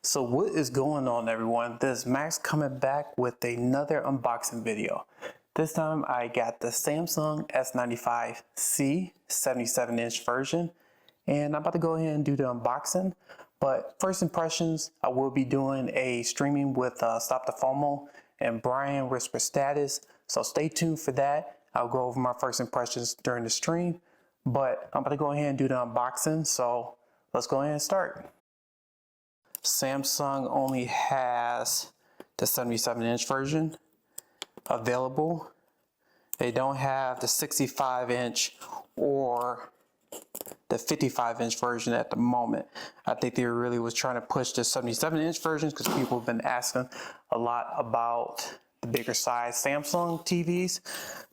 So what is going on, everyone? This is Max coming back with another unboxing video. This time I got the Samsung S95C 77-inch version, and I'm about to go ahead and do the unboxing. But first impressions, I will be doing a streaming with Stop the FOMO and Brian Whisper Status, so stay tuned for that. I'll go over my first impressions during the stream, but I'm about to go ahead and do the unboxing, so let's go ahead and start. Samsung only has the 77-inch version available. They don't have the 65-inch or the 55-inch version at the moment. I think they really was trying to push the 77-inch versions because people have been asking a lot about the bigger size Samsung TVs.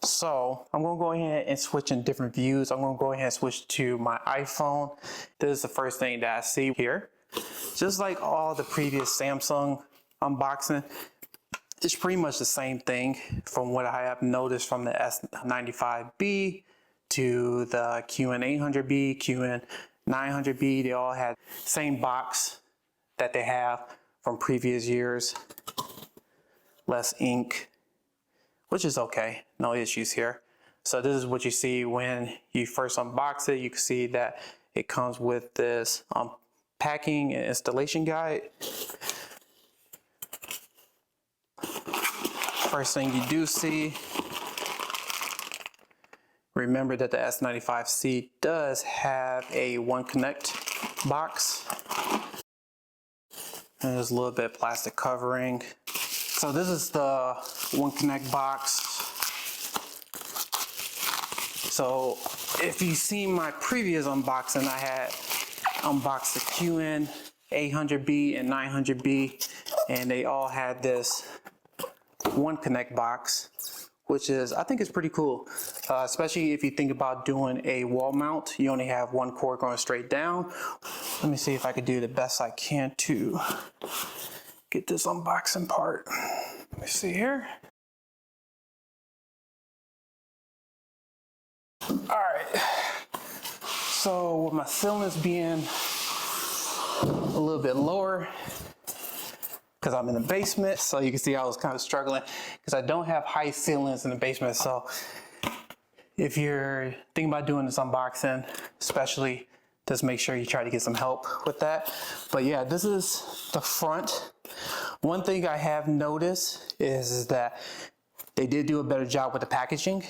So I'm going to go ahead and switch in different views. I'm going to go ahead and switch to my iPhone. This is the first thing that I see here. Just like all the previous Samsung unboxing, it's pretty much the same thing from what I have noticed from the S95B to the QN800B, QN900B. They all had same box that they have from previous years. Less ink, which is okay, no issues here. So this is what you see when you first unbox it. You can see that it comes with this packing and installation guide. First thing you do see, remember that the S95C does have a One Connect box. And there's a little bit of plastic covering. So this is the One Connect box. So if you've seen my previous unboxing, I had unboxed the QN800B and 900B, and they all had this One Connect box, which is, I think it's pretty cool, especially if you think about doing a wall mount. You only have one cord going straight down. Let me see if I could do the best I can to get this unboxing part. Let me see here. All right, so with my ceilings being a little bit lower, because I'm in the basement, so you can see I was kind of struggling because I don't have high ceilings in the basement. So if you're thinking about doing this unboxing, especially, just make sure you try to get some help with that. But yeah, this is the front. One thing I have noticed is that they did do a better job with the packaging.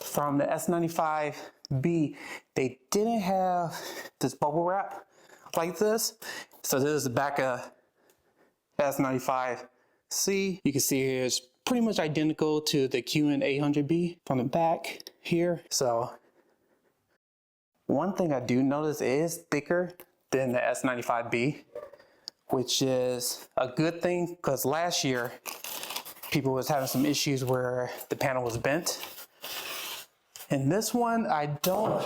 From the S95B, they didn't have this bubble wrap like this. So this is the back of S95C. You can see here it's pretty much identical to the QN800B from the back here. So one thing I do notice is thicker than the S95B, which is a good thing because last year people was having some issues where the panel was bent. And this one, I don't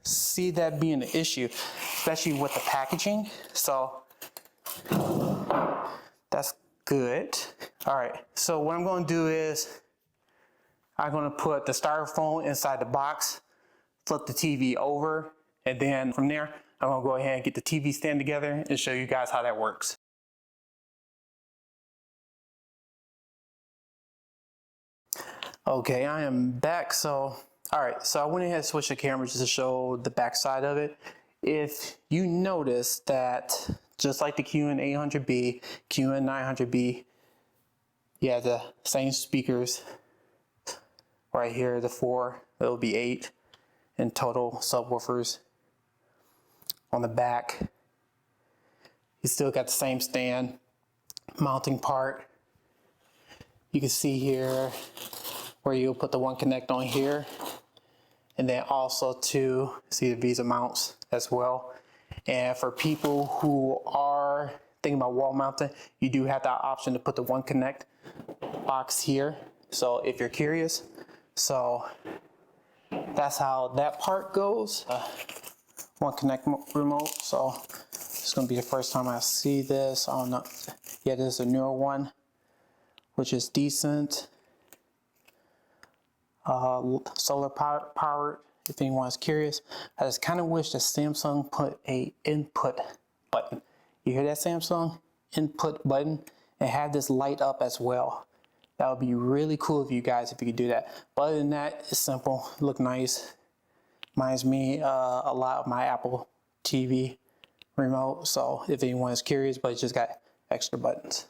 see that being an issue, especially with the packaging. So that's good. All right, so what I'm going to do is I'm going to put the styrofoam inside the box, flip the TV over, and then from there, I'm going to go ahead and get the TV stand together and show you guys how that works. Okay, I am back. So, all right, so I went ahead and switched the camera just to show the back side of it. If you notice that, just like the QN800B, QN900B, you have the same speakers right here, the 4, it'll be 8 in total subwoofers on the back. You still got the same stand mounting part. You can see here where you'll put the One Connect on here, and then also to see the Visa mounts as well. And for people who are thinking about wall mounting, you do have that option to put the One Connect box here. So if you're curious, so that's how that part goes. One Connect remote. So it's gonna be the first time I see this. I don't know. Yeah, this is a newer one, which is decent. Solar powered, if anyone's curious. I just kind of wish that Samsung put a input button. You hear that, Samsung? Input button, and have this light up as well. That would be really cool if you guys, if you could do that. But other than that, it's simple, look nice. Reminds me a lot of my Apple TV remote. So if anyone is curious, but it just got extra buttons.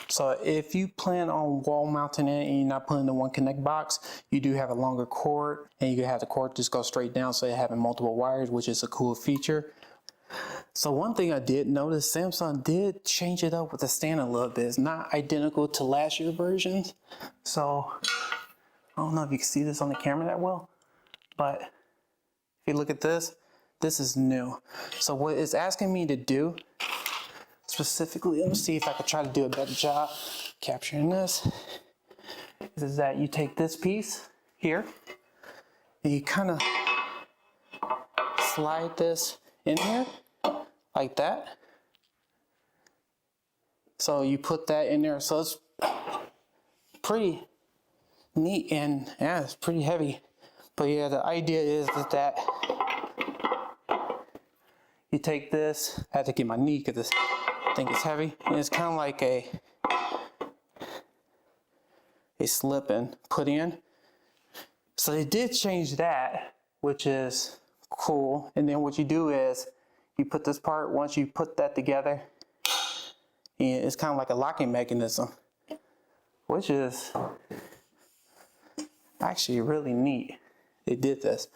So if you plan on wall mounting it and you're not putting the one connect box, you do have a longer cord, and you can have the cord just go straight down, so you're having multiple wires, which is a cool feature. So one thing I did notice, Samsung did change it up with the stand a little bit. It's not identical to last year's versions. So I don't know if you can see this on the camera that well, but if you look at this, this is new. So what it's asking me to do specifically, let me see if I could try to do a better job capturing this, is that you take this piece here and you kind of slide this in here like that. So you put that in there, so it's pretty neat, and yeah, it's pretty heavy. But yeah, the idea is that you take this, I have to get my knee because this thing is heavy, and it's kind of like a slip and put in. So they did change that, which is cool. And then what you do is you put this part, once you put that together, and it's kind of like a locking mechanism, which is actually really neat. They did this.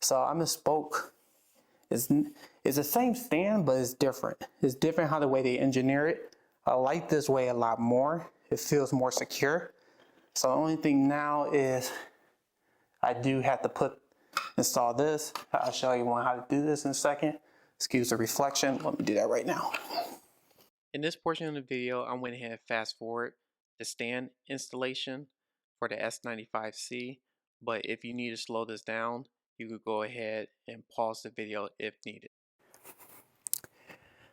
So I misspoke. It's the same stand, but it's different. It's different how the way they engineer it. I like this way a lot more. It feels more secure. So the only thing now is I do have to install this. I'll show you how to do this in a second. Excuse the reflection. Let me do that right now. In this portion of the video, I went ahead and fast forward the stand installation for the S95C. But if you need to slow this down, you could go ahead and pause the video if needed.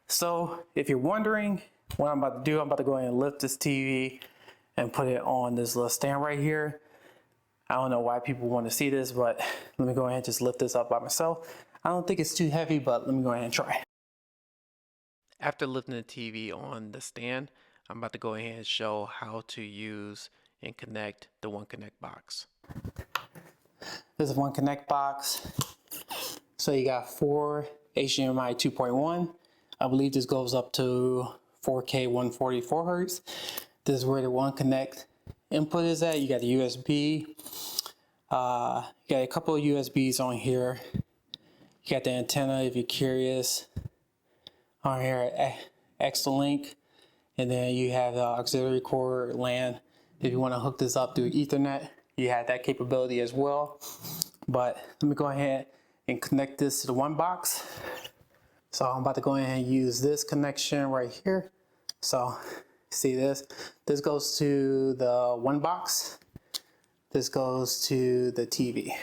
So if you're wondering what I'm about to do, I'm about to go ahead and lift this TV and put it on this little stand right here. I don't know why people want to see this, but let me go ahead and just lift this up by myself. I don't think it's too heavy, but let me go ahead and try. After lifting the TV on the stand, I'm about to go ahead and show how to use and connect the One Connect box. This is One Connect box. So you got 4 HDMI 2.1. I believe this goes up to 4K 144 Hertz. This is where the One Connect input is at. You got the USB. You got a couple of USBs on here. You got the antenna if you're curious. On here, X-Link. And then you have the auxiliary cord LAN. If you want to hook this up through Ethernet, you have that capability as well. But let me go ahead and connect this to the one box. So I'm about to go ahead and use this connection right here. So see this? This goes to the one box. This goes to the TV.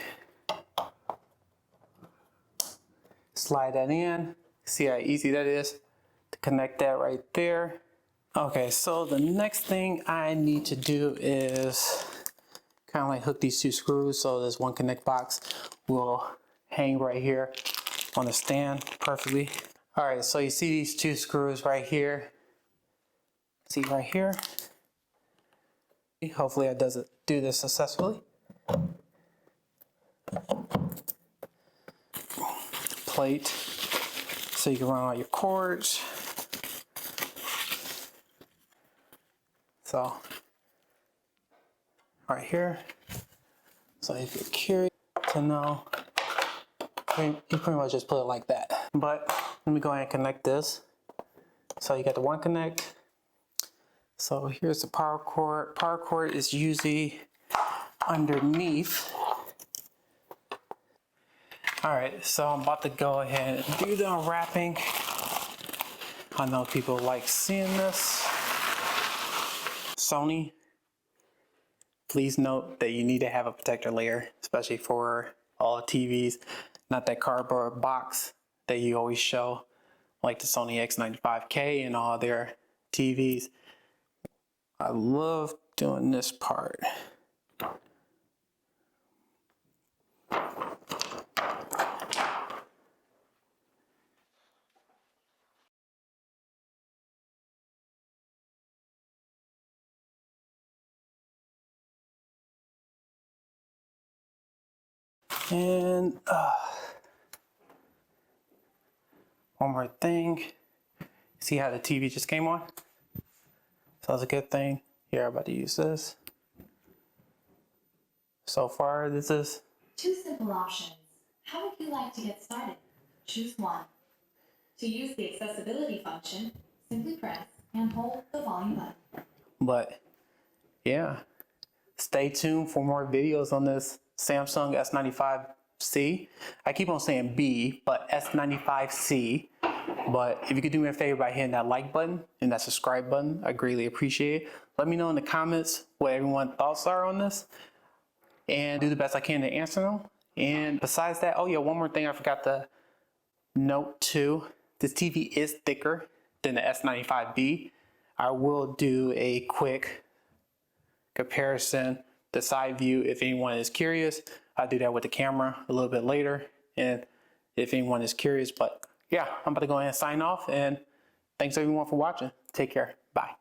Slide that in. See how easy that is to connect that right there. Okay, so the next thing I need to do is kind of like hook these 2 screws so this One Connect box will hang right here on the stand perfectly. All right, so you see these 2 screws right here. See right here. Hopefully it does do this successfully. Plate, so you can run all your cords. So right here. So if you're curious to know, you pretty much just put it like that. But let me go ahead and connect this. So you got the One Connect. So here's the power cord. Power cord is usually underneath. All right, so I'm about to go ahead and do the unwrapping. I know people like seeing this. Sony, please note that you need to have a protector layer, especially for all TVs, not that cardboard box that you always show, like the Sony X95K and all their TVs. I love doing this part. And one more thing. See how the TV just came on? So that's a good thing. Here, I'm about to use this. So far, this is 2 simple options. How would you like to get started? Choose one. To use the accessibility function, simply press and hold the volume button. But yeah, stay tuned for more videos on this Samsung S95C. I keep on saying B, but S95C. But if you could do me a favor by hitting that like button and that subscribe button, I greatly appreciate it. Let me know in the comments what everyone's thoughts are on this and do the best I can to answer them. And besides that, oh yeah, one more thing I forgot to note too. This TV is thicker than the S95B. I will do a quick comparison, the side view, if anyone is curious. I'll do that with the camera a little bit later, and if anyone is curious. But yeah, I'm about to go ahead and sign off, and thanks everyone for watching. Take care. Bye.